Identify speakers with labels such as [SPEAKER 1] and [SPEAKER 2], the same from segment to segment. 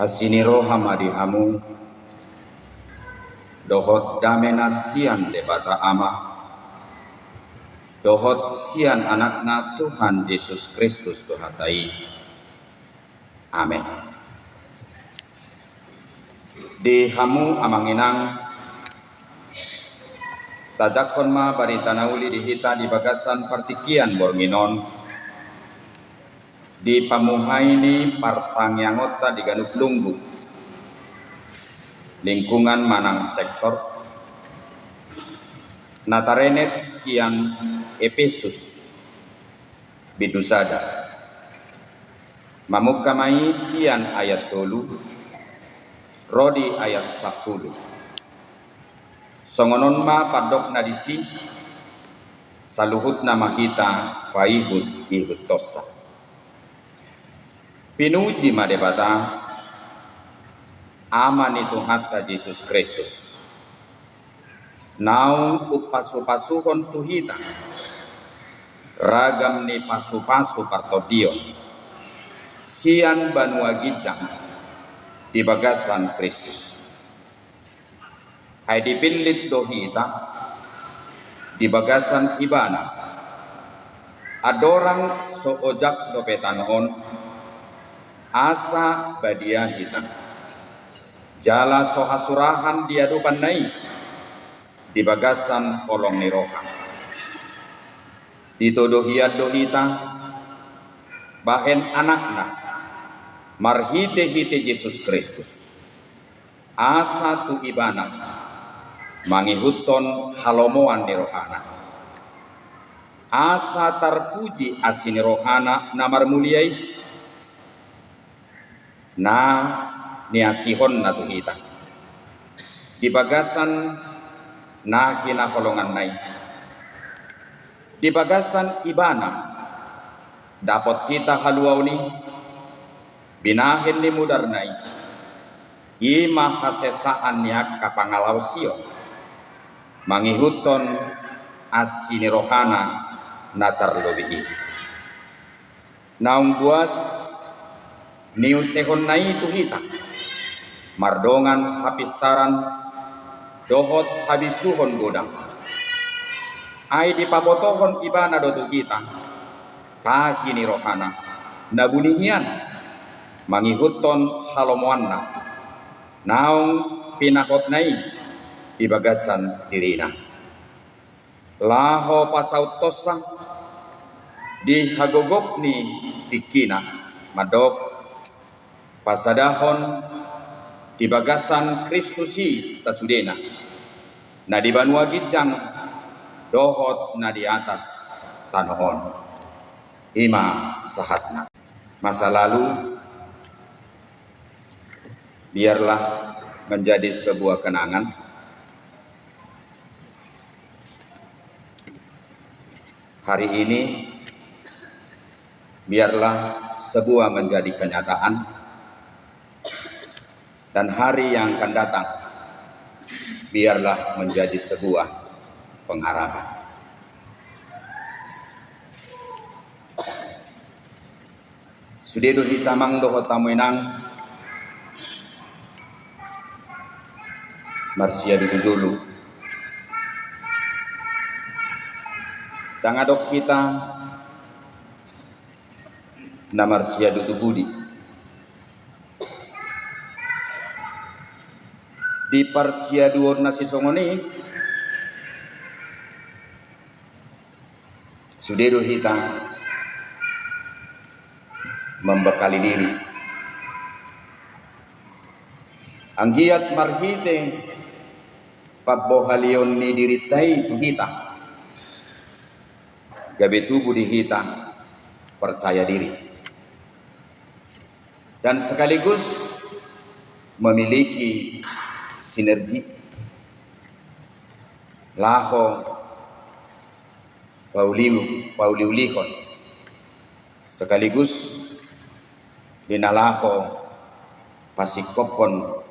[SPEAKER 1] Asiniro hamadi hamu dohot damena sian debata ama dohot sian anakna Tuhan Yesus Kristus Tuhatai. Amin. Di hamu amanginang tajakon ma baritanauli dihita di bagasan partikian bornginon di pamuhaini partangyanggota di Ganuk Lunggu lingkungan manang sektor natarenet siang Efesus bidusada mamukamai sian ayat 3 rodi ayat 10 songonon ma padok nadisi saluhut nama kita paihut ihut tosa pinuji madebata aman itu hatta Yesus Kristus naung upasu-pasuhon tuhita ragam ni pasu-pasu partodion sian banua gijang di bagasan Kristus hai dipilih dohita di bagasan ibana adorang soojak dopetanon asa badia kita jala sohasurahan diadupan naik di bagasan kolong nirohan ditodohiat dohita bahen anakna marhite-hite Yesus Kristus asa tu ibana mangihuton halomoan nirohana asa terpuji asini rohana namar muliai na niasihon na tuhita di bagasan na kinakolongan nai di bagasan ibana dapat kita haluaw ni binahin ni mudar nai ima hasesaan niya kapangalaw siyo mangihuton asini rohana na terlobihi naung buas niusehon nai tuhita mardongan hapistaran dohot habisuhon godang ai dipabotohon ibana dotu kita takini rohana nabunihian mangihuton halomoanna naung pinakot nai di bagasan dirina laho pasaut tosa di hagogok ni tikina madok pasadahon di bagasan Kristusi sasudena na di banua gijang dohot na di atas tanohon ima sahatna masa lalu biarlah menjadi sebuah kenangan hari ini biarlah sebuah menjadi kenyataan dan hari yang akan datang biarlah menjadi sebuah pengharapan. Sudedo hitamang doho tamuinang Marsia dulu tangadok kita na Marsia budi di parsia duor nasi songoni sudedo hita membekali diri anggiat marhite pabohalion ni diritai tuhita gabe tubuh dihita percaya diri dan sekaligus memiliki sinergi laho pauliulihon sekaligus dinalaho pasikopon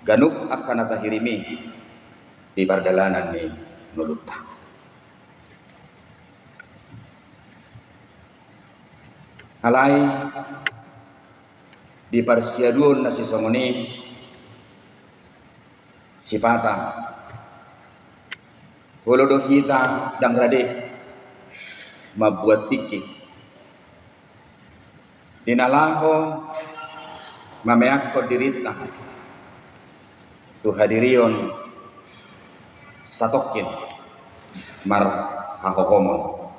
[SPEAKER 1] ganuk akan atahirimi di bardalanan ni nuluta alai di parsiaduon na si songoni sifata holodo hita dang rade mabuat pikir dinalaho mameak ko dirita tu hadirion satokin mar hahohomon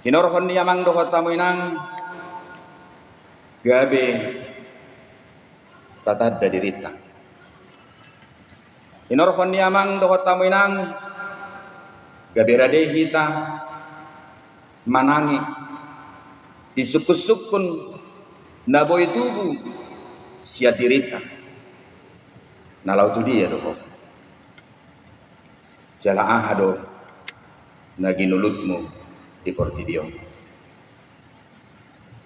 [SPEAKER 1] kinorhon niya mang dohot tamuinang gabe tatad da dirita kinorhon niya mang dohot tamuinang gabe rade hita manangi isukun-sukun naboy tubu siya dirita nalau tu dia doho jala ahado na ginulutmo di Portidion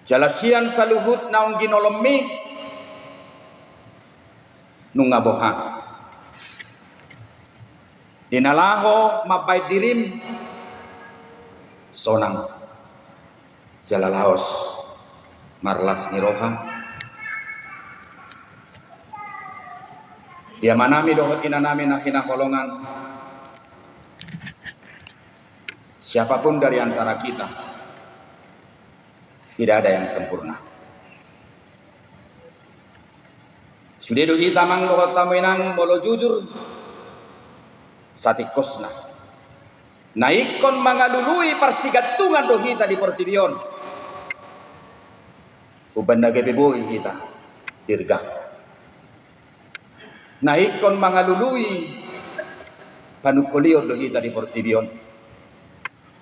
[SPEAKER 1] jala siyan sa luhut naong ginolomi nung ngaboha dinalaho mabay dirim sonang jala laos marlas ni roha dia manami dohot inanami na kinakolongan siapapun dari antara kita tidak ada yang sempurna. Sudah do kita mang dohot tamuinang molo jujur satikosna naikon mangalului persigatungan do kita di Portidion uban nagabeboy kita dirga naikon mangalului panukulio do kita di Portidion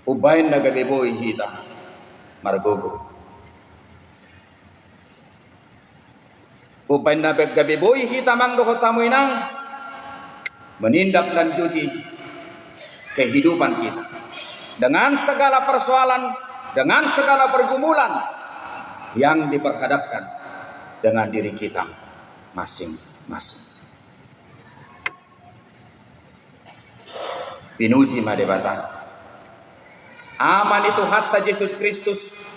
[SPEAKER 1] ubain nagabeboy kita margogo ubain nagabeboy kita mang dohot tamuinang menindak lanjuti kehidupan kita dengan segala persoalan, dengan segala pergumulan yang diperhadapkan dengan diri kita masing-masing. Pinuji madebata aman itu hatta Yesus Kristus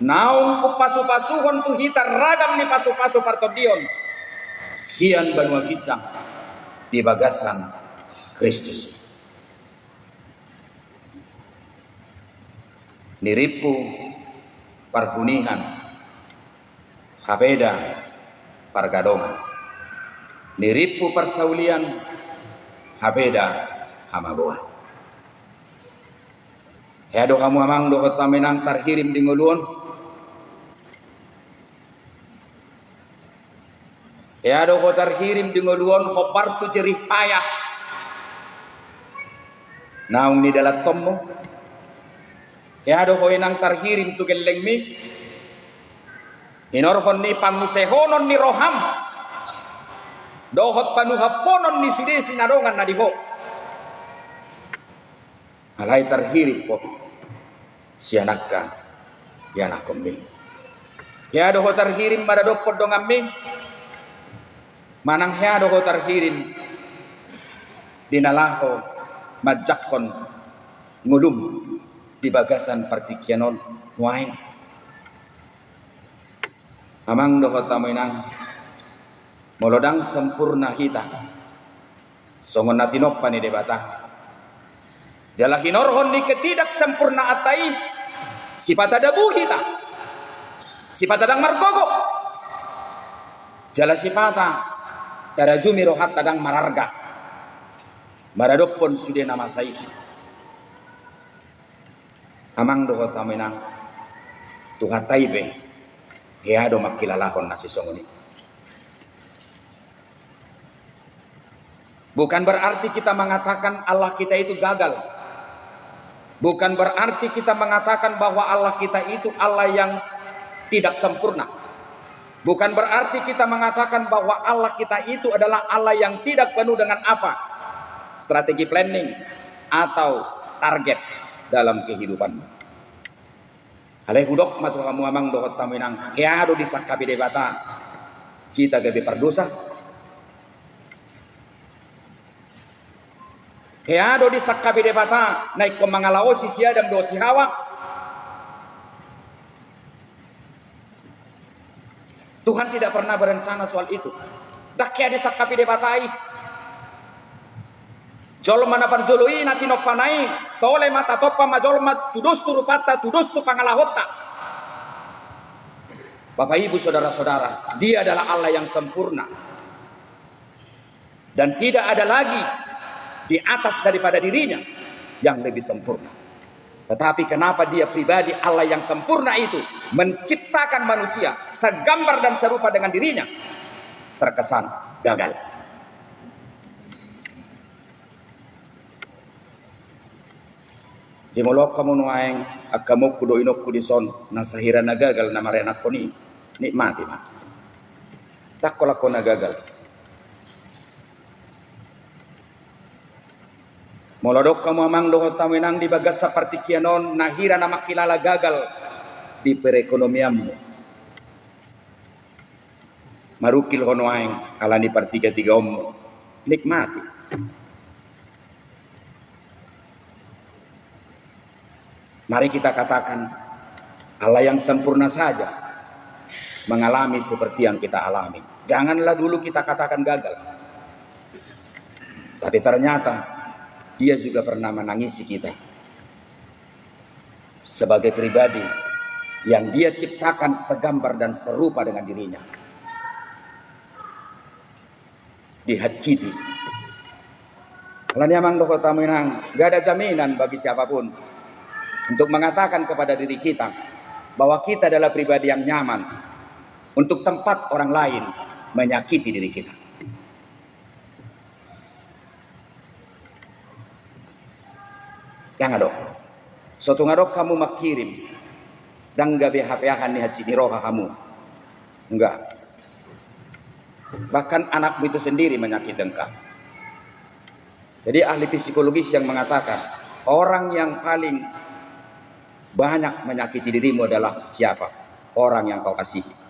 [SPEAKER 1] naung upasu-pasuhon tu hita ragam ni pasu-pasu partodion sian banua kicang di bagasan Kristus niripu pargunihan habeda pargadongan niripu persaulian habeda hamagoan heado kamu amang dohot tamenang tarhirim dingoluon heado ko tarhirim dingoluon kopar tu jerih payah naung ni dalat tommo heado ko inang tarhirim tu geleng mi inorhon ni pangusehonon ni roham dohot panuhaponon ni sidesi nadongan nadiho alai tarhirim po sianakka yanakom mi heado ko tarhirim maradopod dongam mi manang heado ko tarhirim dinalaho majakon ngulum di bagasan partikianon wain amang dohot tamoinang molodang sempurna kita songon natinop pani debata jala hinorhon di ketidak sempurna atai sifat ada buhita sifat adang margogo jala sifata tarazumi rohat tadang mararga maradopon sudah nama saiki amang dohot tamoinang tuhat taibe heado makilalahon nasi songoni bukan berarti kita mengatakan Allah kita itu gagal bukan berarti kita mengatakan bahwa Allah kita itu Allah yang tidak sempurna bukan berarti kita mengatakan bahwa Allah kita itu adalah Allah yang tidak penuh dengan apa strategi planning atau target dalam kehidupanmu. Alai hudok matu kamu amang dohot taminang heado disakabi debata kita gabe perdosa heado disakabi debata naik ke mangalao si siadam do si hawa Tuhan tidak pernah berencana soal itu. Dah kaya disakapi debatai. Jol mana panjului nanti nok panai. Tole mata topa majol mat tudus turupata tudus tu pangalahota. Bapak Ibu saudara-saudara, Dia adalah Allah yang sempurna. Dan tidak ada lagi di atas daripada dirinya yang lebih sempurna. Tetapi kenapa Dia pribadi Allah yang sempurna itu menciptakan manusia segambar dan serupa dengan dirinya, terkesan gagal. Jimolok kamu nuaeng akamu kudo inok kudison nasahira nagagal na marenak ko ni nikmati mah. Tak kolak ko nagagal. Molodok kamu amang doho taminang di bagas seperti kianon nahira nama kilala gagal di perekonomianmu. Marukil hono aing alani partiga-tiga ommu nikmati. Mari kita katakan Allah yang sempurna saja mengalami seperti yang kita alami. Janganlah dulu kita katakan gagal. Tapi ternyata Dia juga pernah menangisi kita sebagai pribadi yang Dia ciptakan segambar dan serupa dengan dirinya. Dihajiti. Kalau niamang doko taminang, gak ada jaminan bagi siapapun untuk mengatakan kepada diri kita bahwa kita adalah pribadi yang nyaman untuk tempat orang lain menyakiti diri kita. Jangan dok. Suatu ngadok kamu makirim dan gak behap-hapan ni haji roha kamu. Enggak. Bahkan anakmu itu sendiri menyakiti engkau. Jadi ahli psikologis yang mengatakan orang yang paling banyak menyakiti dirimu adalah siapa? Orang yang kau kasihi.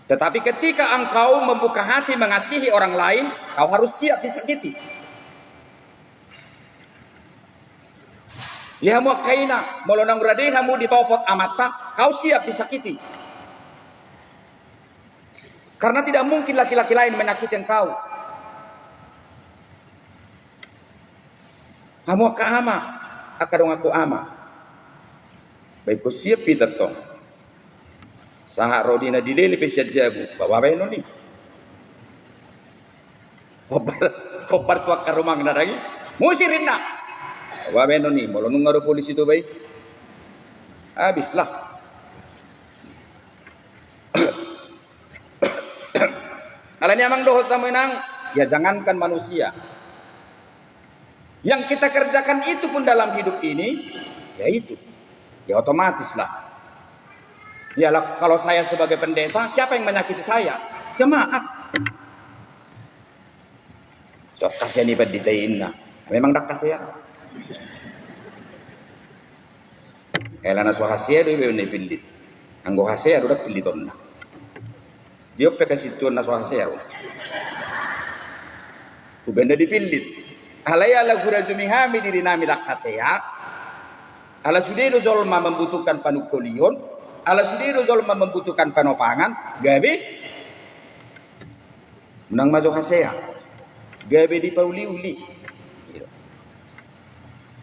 [SPEAKER 1] Tetapi ketika engkau membuka hati mengasihi orang lain, kau harus siap disakiti. Dia mau kaina, molonang berade kamu ditopot amata, kau siap disakiti. Karena tidak mungkin laki-laki lain menyakiti engkau. Kamu ka ama, akadong aku ama. Baik ko siap Peter tong. Saha rodina dilele pe jabu, bawa beno ni. Kobar tua karumang na lagi. Musirin na. Bawa beno ni, molonong ngaro polisi tu baik. Habislah. Kalau ni amang dohot tamu nang, ya jangankan manusia. Yang kita kerjakan itu pun dalam hidup ini, ya itu. Ya otomatis lah. Ya kalau saya sebagai pendeta, siapa yang menyakiti saya? Jemaat. So kasihan ibadah ditainna. Memang dak kasihan. Elana so hasia do ibe pilih. Anggo hasia do dak pilih tonna. Diop pe kasitun na so hasia. Ubenda dipilih. Alaya la gura jumihami diri nami dak hasia. Ala sudido zolma membutuhkan panukolion. Ala sendiri zolma membutuhkan penopangan, gabe menang maju hasea, gabe di pauli-uli.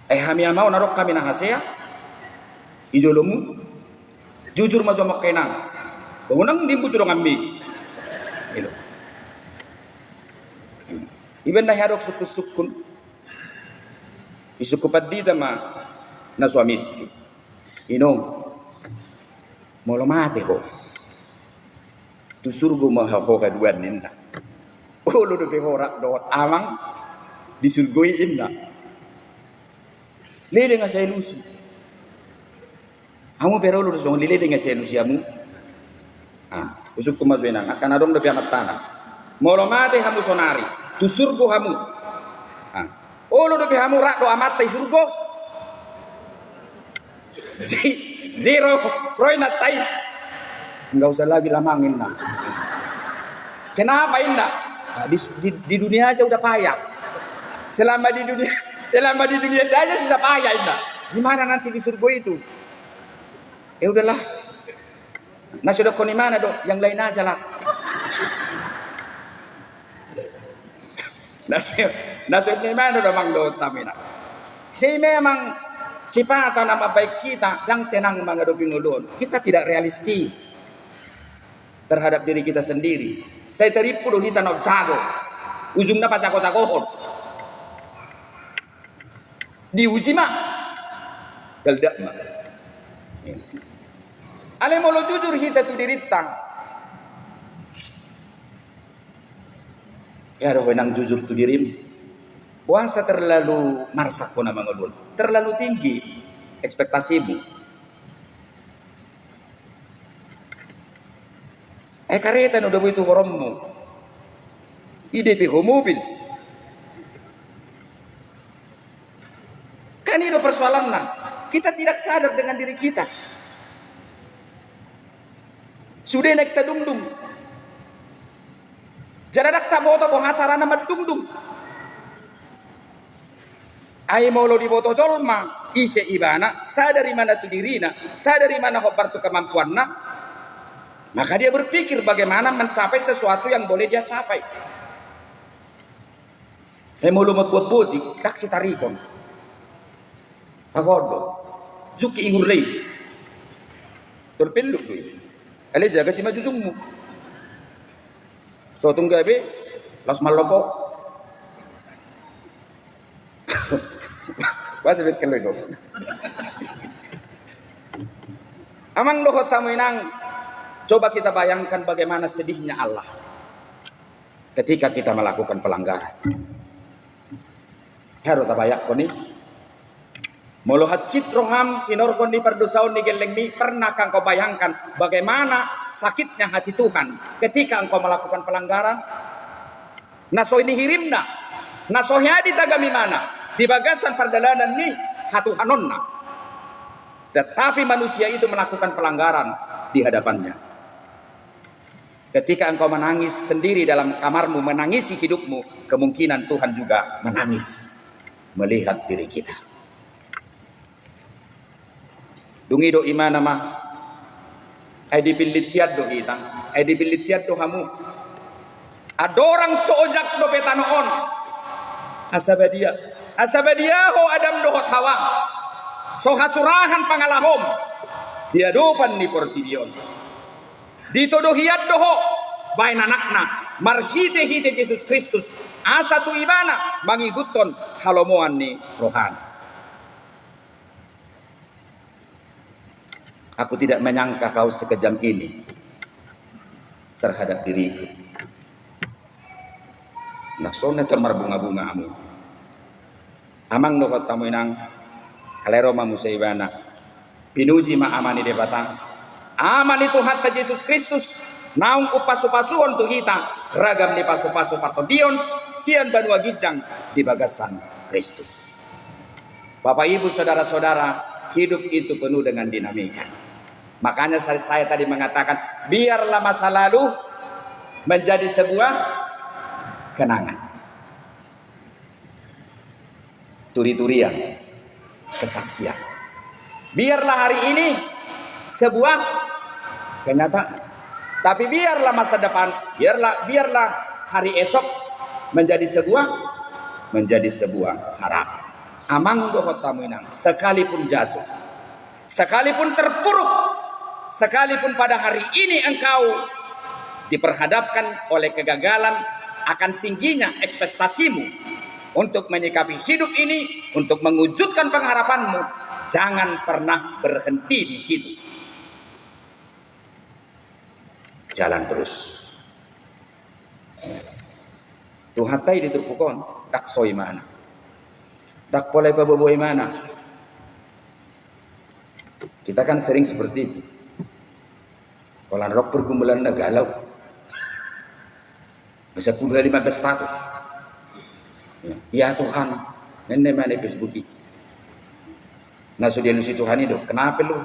[SPEAKER 1] Hami amau narok kami na hasea, ijolomu, jujur maju makenang, bangunang dimbutu dong ambi. Iben na harok sukun, isukupat di tama na suami istri, inong. Molo mate ko. Tu surgo mo ho kaduan ninda. Olo do behora do amang disurgoi inna. Lele nga sa ilusi. Amo pero lo do lele nga sa ilusi amu. Usuk ko mazwenang akan adong do pianat tanah. Molo mate hamu sonari. Tu surgo hamu. Olo do hamu rak do amat tai surgo. Zero, Roy na tay. Enggak usah lagi lamangin na. Kenapa indah? Di dunia aja udah payah. Selama di dunia saja sudah payah indah. Gimana nanti di surga itu? Udahlah. Nah sudah kau di mana dok? Yang lain aja lah. Nasib di mana dok mang dok tamina. Jadi memang sifat atau nama baik kita yang tenang menghadapi ulun. Kita tidak realistis terhadap diri kita sendiri. Saya teripu dong kita nak jago. Ujungnya pas cakot-cakohon. Diuji mah. Geldak mah. Ale molo jujur kita tu diritang. Ya roh nang jujur tu dirim. Puasa terlalu marsak pun nama ngulun. Terlalu tinggi ekspektasimu. Karetan udah begitu horommu. Ide piho mobil. Kan itu persoalannya. Kita tidak sadar dengan diri kita. Sudah naik tadungdung. Jaradak tak boto boh acara nama dungdung. Ai molo di boto jolma ise ibana, sadari mana tu dirina, sadari mana hobar tu kemampuanna. Maka dia berpikir bagaimana mencapai sesuatu yang boleh dia capai. Molo membuat dak si tarikon. Agodo. Juki ingur lei. Terpiluk tuh. Ale jaga si majujungmu. So tunggabe las maloko. Basa bet keloy do. Amang dohot tamu inang. Coba kita bayangkan bagaimana sedihnya Allah ketika kita melakukan pelanggaran. Hero tabayak ko ni. Molohat citroham kinorkon di perdosaon di geleng mi, pernahkah engkau bayangkan bagaimana sakitnya hati Tuhan ketika engkau melakukan pelanggaran? Naso ini hirimna, naso di tagami mana di bagasan perdalanan ni hatuhanonna. Tetapi manusia itu melakukan pelanggaran di hadapannya. Ketika engkau menangis sendiri dalam kamarmu, menangisi hidupmu, kemungkinan Tuhan juga menangis melihat diri kita. Dungi do imana mah ai dipilitiat do kita ai dipilitiat do kamu ada orang soojak do petanoon asabadia ho adam do hawa so hasurahan pangalahom dia dopan ni portidion dito do hiat do ho bain anakna marhite hite Yesus Kristus asa tu ibana mangiguton halomoan ni rohani. Aku tidak menyangka kau sekejam ini terhadap diriku. Nah, sone termar bunga-bunga amu. Amang dokot tamu inang kalero mamu seibana. Pinuji ma amani de batang. Aman itu hatta Yesus Kristus naung upasu-pasuon tu kita ragam di pasu-pasu patodion sian banua gijang di bagasan Kristus. Bapak Ibu saudara-saudara, hidup itu penuh dengan dinamika. Makanya saya tadi mengatakan biarlah masa lalu menjadi sebuah kenangan. Turi-turian, kesaksian. Biarlah hari ini sebuah kenyataan. Tapi biarlah masa depan, biarlah hari esok menjadi sebuah harapan. Amang dohot tamuinang, sekalipun jatuh, sekalipun terpuruk, sekalipun pada hari ini engkau diperhadapkan oleh kegagalan, akan tingginya ekspektasimu untuk menyikapi hidup ini, untuk mewujudkan pengharapanmu, jangan pernah berhenti di situ. Jalan terus. Tuhan tay diturpukon, dak soy mana, dak polai paboboy mana. Kita kan sering seperti itu. Kalau rok pergumulan dah galau, bisa 10-15 status. Ya Tuhan, nenek mana Facebook. Nah sudah lu si Tuhan itu, kenapa lu?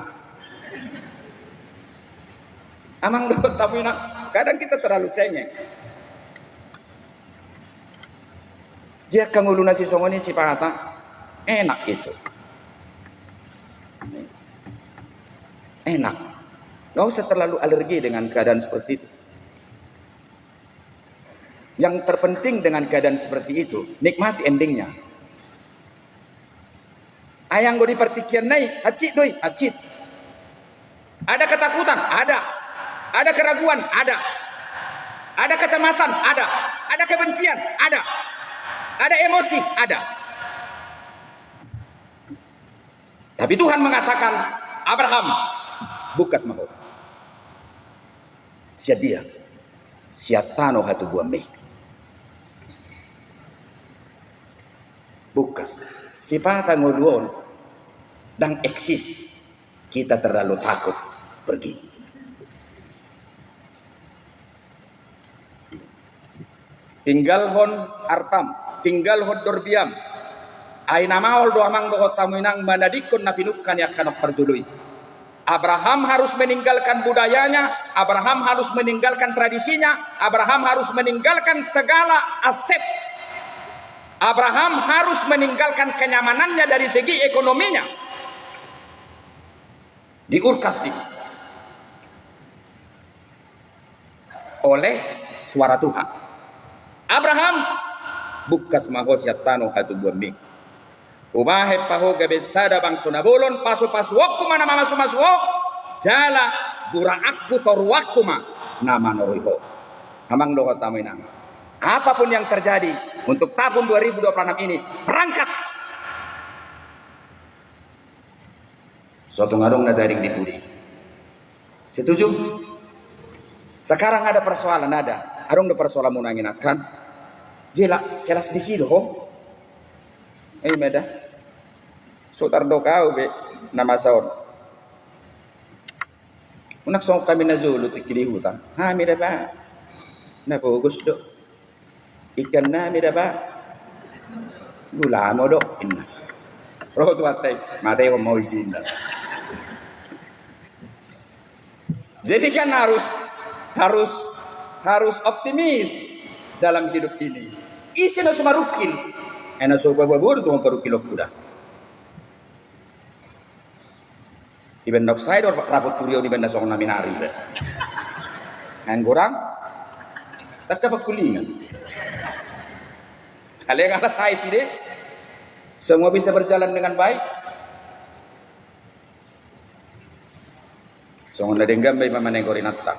[SPEAKER 1] Amang dapat tapi nak, kadang kita terlalu cengeng. Jika kamu lunasi songoni si pahata, enak itu. Enak. enak. Nggak usah terlalu alergi dengan keadaan seperti itu. Yang terpenting dengan keadaan seperti itu, nikmati endingnya. Ayang gue dipertikian naik, acit doi, acit. Ada ketakutan, ada. Ada keraguan, ada. Ada kecemasan, ada. Ada kebencian, ada. Ada emosi, ada. Tapi Tuhan mengatakan, Abraham, bukas maho. Siadia, siatano hatu buame. Bukas, sifat ngoluon dan eksis. Kita terlalu takut pergi. Tinggal hon artam, tinggal hon dorbiam. Aina maol do amang do tamuinang manadikon na pinukkan yakan perjului. Abraham harus meninggalkan budayanya, Abraham harus meninggalkan tradisinya, Abraham harus meninggalkan segala aset. Abraham harus meninggalkan kenyamanannya dari segi ekonominya. Diurkas oleh suara Tuhan. Abraham bukas mahosyatano hatu bumi. Umahe paho gabe sada bang sunabolon pasu wakku mana mama sumaswo jala burang aku toruaku ma nama noriho. Amang doa taminang. Apapun yang terjadi untuk tahun 2026 ini, berangkat. Suatu ngarung nadaring dipuli. Setuju? Sekarang ada persoalan, ada. Arung ada persoalan munangin akan. Jela, selas di sido. Meda. Sutar do kau be nama saon. Unak song kami na julu tikiri hutan. Ha meda ba. Na bagus do. Ikan na meda ba. Gula mo do. Inna. Roh tuatai. Madai wa mau isin. Jadi kan harus optimis dalam hidup ini. Isi na sumarukil. Ena so bababur tu parukilok kuda. Iben nok saya dor rapot turiau di benda song naminari. Anggurang tak dapat kulingan. Kalian kata saya sih deh. Semua bisa berjalan dengan baik. Songon na denggam bay mama nengorin atta.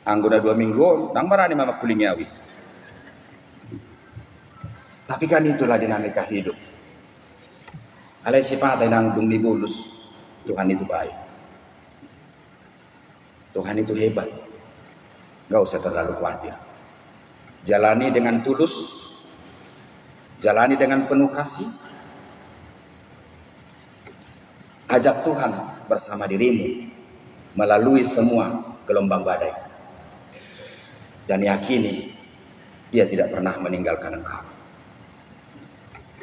[SPEAKER 1] Angguna 2 minggu, nang marani mama kulingawi. Tapi kan itulah dinamika hidup. Alay sifat ay nang dumnibulus. Tuhan itu baik. Tuhan itu hebat. Gak usah terlalu khawatir. Jalani dengan tulus. Jalani dengan penuh kasih. Ajak Tuhan bersama dirimu melalui semua gelombang badai. Dan yakini Dia tidak pernah meninggalkan engkau.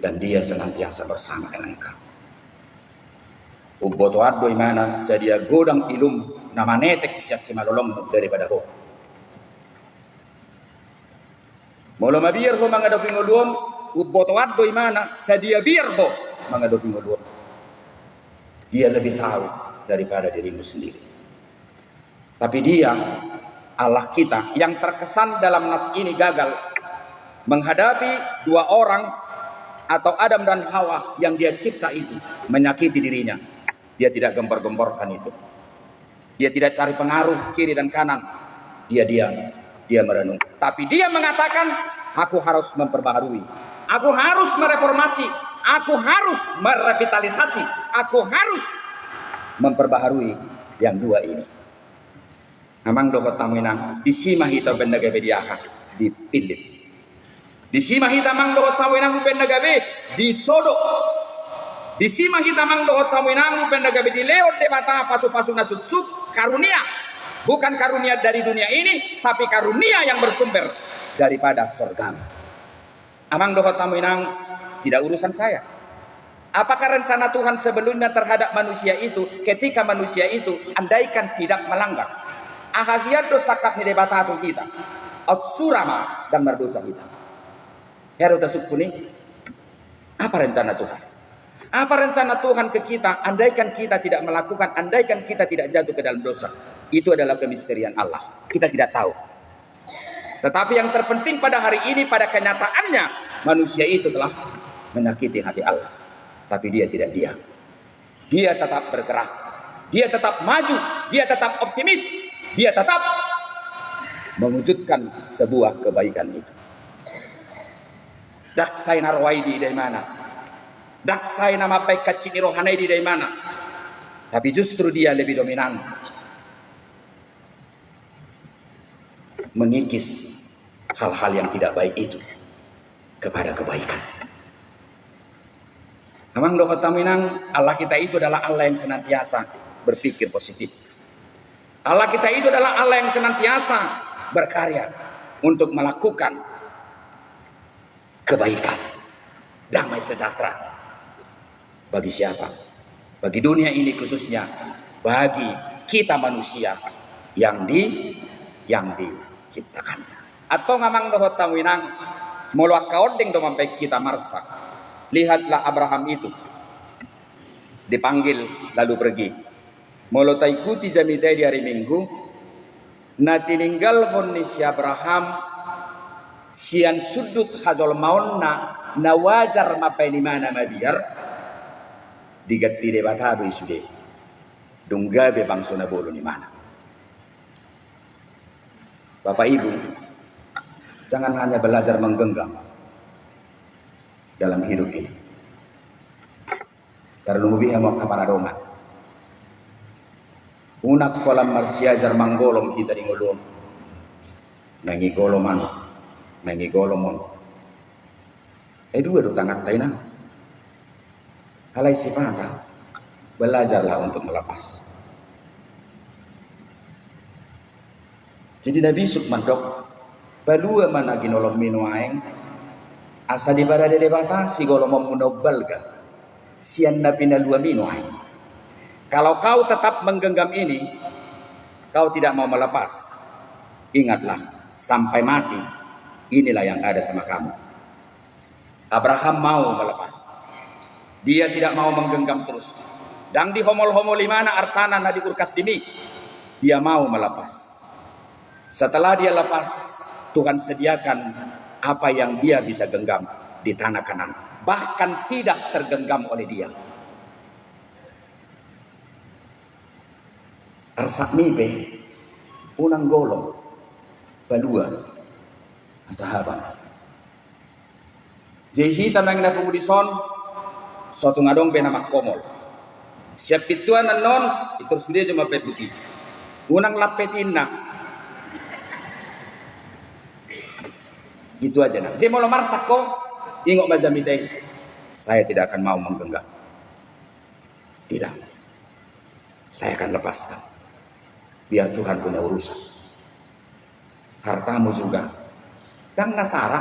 [SPEAKER 1] Dan Dia senantiasa bersama dengan engkau. Uboto addo imana sadia godang ilum nama netek sias simalolong daripada ho. Molo mabir ho mangadapi ngoduom uboto addo imana sadia bir ho mangadapi ngoduom. Dia lebih tahu daripada dirimu sendiri. Tapi Dia Allah kita yang terkesan dalam nats ini gagal menghadapi 2 orang atau Adam dan Hawa yang Dia cipta itu menyakiti dirinya. Dia tidak gempor-gemporkan itu. Dia tidak cari pengaruh kiri dan kanan. Dia diam, dia merenung. Tapi Dia mengatakan, aku harus memperbaharui. Aku harus mereformasi. Aku harus merevitalisasi. Aku harus memperbaharui yang 2 ini. Amang dokot tamuinang disima hita benda gabe diaha dipilih. Disima hita mang dokot tamuinang benda gabe ditodok. Disima hita mang dokot tamuinang benda gabe dileot debata pasu-pasu nasutsuk karunia. Bukan karunia dari dunia ini, tapi karunia yang bersumber daripada surga. Amang dokot tamuinang tidak urusan saya. Apakah rencana Tuhan sebelumnya terhadap manusia itu ketika manusia itu andaikan tidak melanggar? Ahagiat dosa kap ni debatatu kita. Otsurama dan berdosa kita. Heru tasukuni. Apa rencana Tuhan? Apa rencana Tuhan ke kita? Andaikan kita tidak melakukan, andaikan kita tidak jatuh ke dalam dosa. Itu adalah kemisterian Allah. Kita tidak tahu. Tetapi yang terpenting pada hari ini, pada kenyataannya, manusia itu telah menyakiti hati Allah. Tapi dia tidak diam. Dia tetap bergerak. Dia tetap maju. Dia tetap optimis. Dia tetap mewujudkan sebuah kebaikan itu. Daksai narwaidi dari mana? Daksai nama baik kacini rohanai dari mana? Tapi justru dia lebih dominan, mengikis hal-hal yang tidak baik itu kepada kebaikan. Amang doa taminang, Allah kita itu adalah Allah yang senantiasa berpikir positif. Allah kita itu adalah Allah yang senantiasa berkarya untuk melakukan kebaikan, damai sejahtera. Bagi siapa? Bagi dunia ini khususnya, bagi kita manusia yang diciptakan. Atau ngamang dohot tawinang moluak kaodeng do mampai kita marsak. Lihatlah Abraham itu dipanggil lalu pergi. Molo taikuti jamitai di hari Minggu, na tininggal honni si Abraham sian sudut hadol maonna na wajar mapai di mana mabiar digatti de batado isude dunggabe bangsona bolo ni mana. Bapak Ibu, jangan hanya belajar menggenggam dalam hidup ini. Terlebih mau kaparadongan. Unak kolam marsiajar manggolom kita di ngolom. Nangi goloman, nangi golomon. Dua do tangat taina. Alai sifata, belajarlah untuk melepas. Jadi Nabi Sukman dok, balua mana ginolom minuaeng, asa di pada dede batasi golomom munobalga, sian Nabi nalua minuaeng. Kalau kau tetap menggenggam ini, kau tidak mau melepas. Ingatlah, sampai mati, inilah yang ada sama kamu. Abraham mau melepas. Dia tidak mau menggenggam terus. Dang di homol-homol mana artana na di urkas dimi. Dia mau melepas. Setelah dia lepas, Tuhan sediakan apa yang dia bisa genggam di tanah Kanan. Bahkan tidak tergenggam oleh dia. Arsak mibe, unang golong, balua, sahabat. Jehi tanang na pumudison, suatu ngadong benama komol. Siap pituan non itu sudah cuma petuti. Unang lapetin na. Gitu aja nak. Jemolo marsak ko, ingok majamitai. Saya tidak akan mau menggenggam. Tidak. Saya akan lepaskan. Biar Tuhan punya urusan. Hartamu juga. Dan nasara,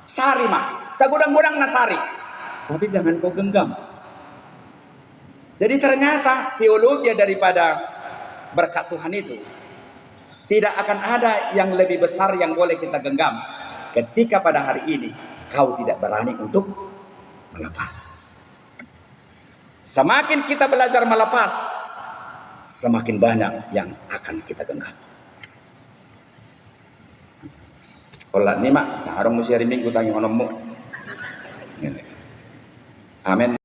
[SPEAKER 1] sari mah. Sagudang-gudang nasari. Tapi jangan kau genggam. Jadi ternyata teologi daripada berkat Tuhan itu tidak akan ada yang lebih besar yang boleh kita genggam ketika pada hari ini kau tidak berani untuk melepas. Semakin kita belajar melepas, semakin banyak yang akan kita genggam. Kalau ni mak, orang musyari minggu tanya onommu. Amin.